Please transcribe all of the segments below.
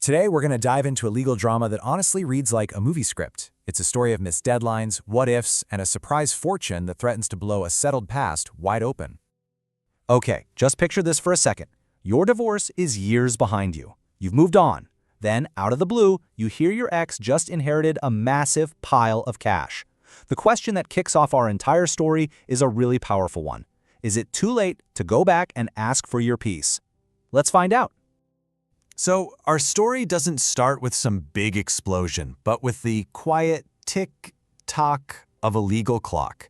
Today, we're going to dive into a legal drama that honestly reads like a movie script. It's a story of missed deadlines, what-ifs, and a surprise fortune that threatens to blow a settled past wide open. Okay, just picture this for a second. Your divorce is years behind you. You've moved on. Then, out of the blue, you hear your ex just inherited a massive pile of cash. The question that kicks off our entire story is a really powerful one. Is it too late to go back and ask for your piece? Let's find out. So, our story doesn't start with some big explosion, but with the quiet tick-tock of a legal clock.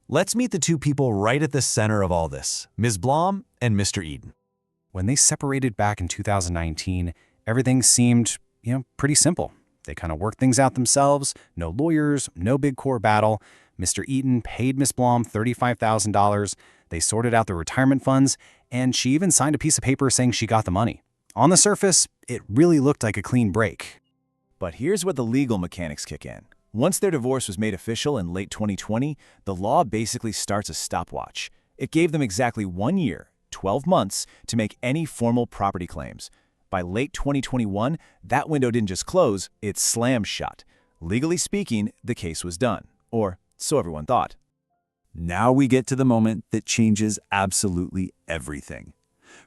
Let's meet the two people right at the center of all this, Ms. Blom and Mr. Eden. When they separated back in 2019, everything seemed, pretty simple. They kind of worked things out themselves, no lawyers, no big court battle. Mr. Eden paid Ms. Blom $35,000. They sorted out the retirement funds, and she even signed a piece of paper saying she got the money. On the surface, it really looked like a clean break. But here's where the legal mechanics kick in. Once their divorce was made official in late 2020, the law basically starts a stopwatch. It gave them exactly 1 year, 12 months, to make any formal property claims. By late 2021, that window didn't just close, it slammed shut. Legally speaking, the case was done. Or so everyone thought. Now we get to the moment that changes absolutely everything.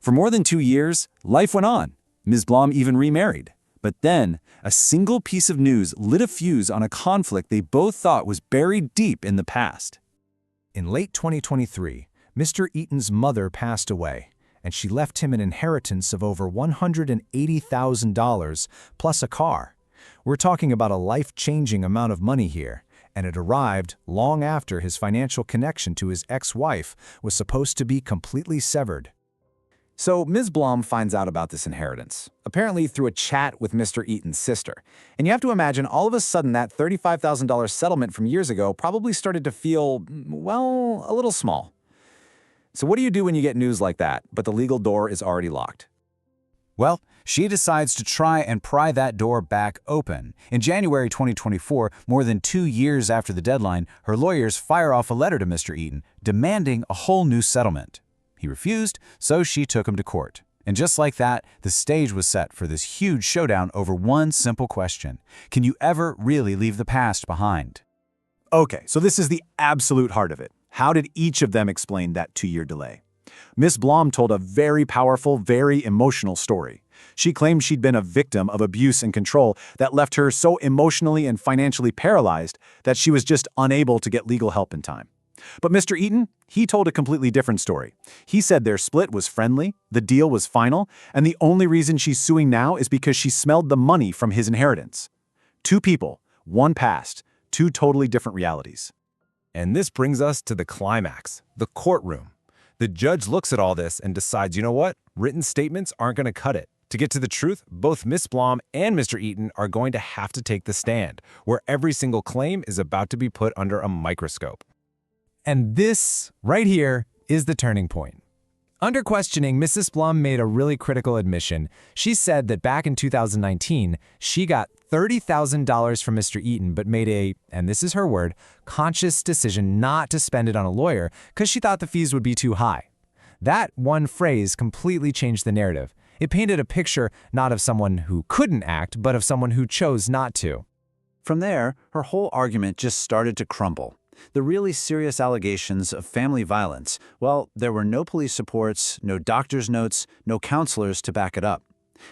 For more than 2 years, life went on. Ms. Blom even remarried. But then, a single piece of news lit a fuse on a conflict they both thought was buried deep in the past. In late 2023, Mr. Eaton's mother passed away, and she left him an inheritance of over $180,000 plus a car. We're talking about a life-changing amount of money here, and it arrived long after his financial connection to his ex-wife was supposed to be completely severed. So Ms. Blom finds out about this inheritance, apparently through a chat with Mr. Eaton's sister. And you have to imagine all of a sudden that $35,000 settlement from years ago probably started to feel, well, a little small. So what do you do when you get news like that, but the legal door is already locked? Well, she decides to try and pry that door back open. In January 2024, more than 2 years after the deadline, her lawyers fire off a letter to Mr. Eaton demanding a whole new settlement. He refused, so she took him to court. And just like that, the stage was set for this huge showdown over one simple question. Can you ever really leave the past behind? Okay, so this is the absolute heart of it. How did each of them explain that 2-year delay? Ms. Blom told a very powerful, very emotional story. She claimed she'd been a victim of abuse and control that left her so emotionally and financially paralyzed that she was just unable to get legal help in time. But Mr. Eaton, he told a completely different story. He said their split was friendly, the deal was final, and the only reason she's suing now is because she smelled the money from his inheritance. Two people, one past, two totally different realities. And this brings us to the climax, the courtroom. The judge looks at all this and decides, you know what? Written statements aren't going to cut it. To get to the truth, both Ms. Blom and Mr. Eaton are going to have to take the stand, where every single claim is about to be put under a microscope. And this, right here, is the turning point. Under questioning, Mrs. Blum made a really critical admission. She said that back in 2019, she got $30,000 from Mr. Eaton, but made a, and this is her word, conscious decision not to spend it on a lawyer because she thought the fees would be too high. That one phrase completely changed the narrative. It painted a picture not of someone who couldn't act, but of someone who chose not to. From there, her whole argument just started to crumble. The really serious allegations of family violence, well, there were no police reports, no doctor's notes, no counselors to back it up.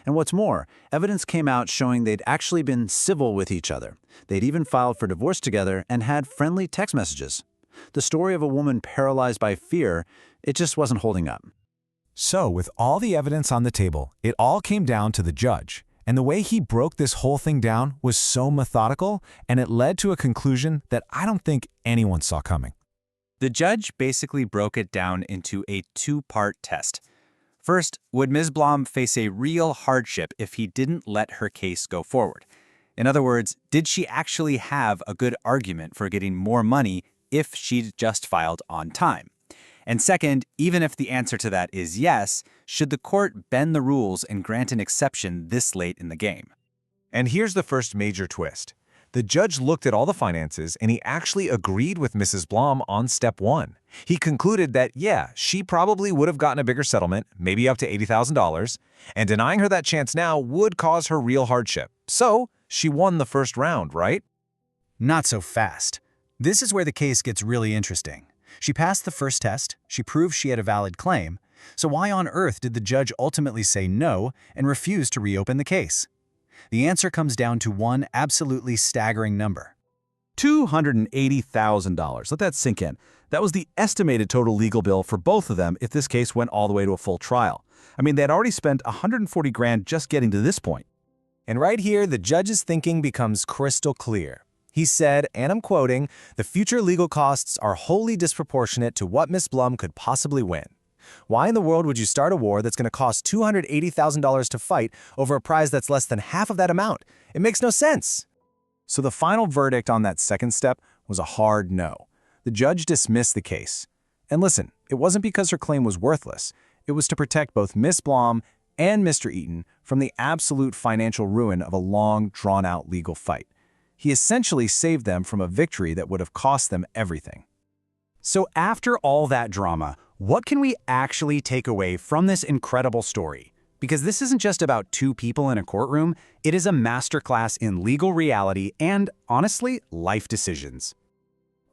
And what's more, evidence came out showing they'd actually been civil with each other. They'd even filed for divorce together and had friendly text messages. The story of a woman paralyzed by fear, it just wasn't holding up. So, with all the evidence on the table, it all came down to the judge. And the way he broke this whole thing down was so methodical, and it led to a conclusion that I don't think anyone saw coming. The judge basically broke it down into a two-part test. First, would Ms. Blom face a real hardship if he didn't let her case go forward? In other words, did she actually have a good argument for getting more money if she'd just filed on time? And second, even if the answer to that is yes, should the court bend the rules and grant an exception this late in the game? And here's the first major twist. The judge looked at all the finances and he actually agreed with Mrs. Blom on step 1. He concluded that, yeah, she probably would have gotten a bigger settlement, maybe up to $80,000, and denying her that chance now would cause her real hardship. So, she won the first round, right? Not so fast. This is where the case gets really interesting. She passed the first test, she proved she had a valid claim, so why on earth did the judge ultimately say no and refuse to reopen the case? The answer comes down to one absolutely staggering number. $280,000. Let that sink in. That was the estimated total legal bill for both of them if this case went all the way to a full trial. I mean, they had already spent $140,000 just getting to this point. And right here, the judge's thinking becomes crystal clear. He said, and I'm quoting, "The future legal costs are wholly disproportionate to what Miss Blum could possibly win. Why in the world would you start a war that's going to cost $280,000 to fight over a prize that's less than half of that amount? It makes no sense." So the final verdict on that second step was a hard no. The judge dismissed the case. And listen, it wasn't because her claim was worthless. It was to protect both Miss Blom and Mr. Eaton from the absolute financial ruin of a long, drawn-out legal fight. He essentially saved them from a victory that would have cost them everything. So after all that drama, what can we actually take away from this incredible story? Because this isn't just about two people in a courtroom, it is a masterclass in legal reality and, honestly, life decisions.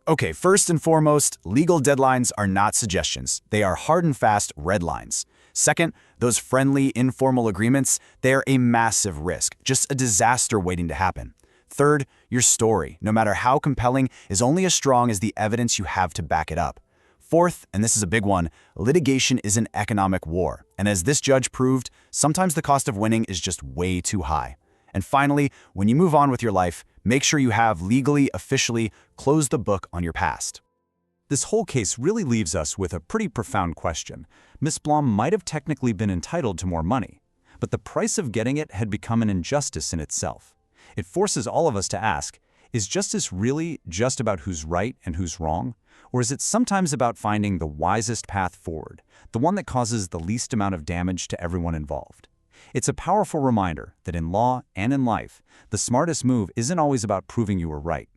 Okay, first and foremost, legal deadlines are not suggestions. They are hard and fast red lines. Second, those friendly, informal agreements, they are a massive risk, just a disaster waiting to happen. Third, your story, no matter how compelling, is only as strong as the evidence you have to back it up. Fourth, and this is a big one, litigation is an economic war. And as this judge proved, sometimes the cost of winning is just way too high. And finally, when you move on with your life, make sure you have legally, officially closed the book on your past. This whole case really leaves us with a pretty profound question. Miss Blom might have technically been entitled to more money, but the price of getting it had become an injustice in itself. It forces all of us to ask, is justice really just about who's right and who's wrong? Or is it sometimes about finding the wisest path forward, the one that causes the least amount of damage to everyone involved? It's a powerful reminder that in law and in life, the smartest move isn't always about proving you were right.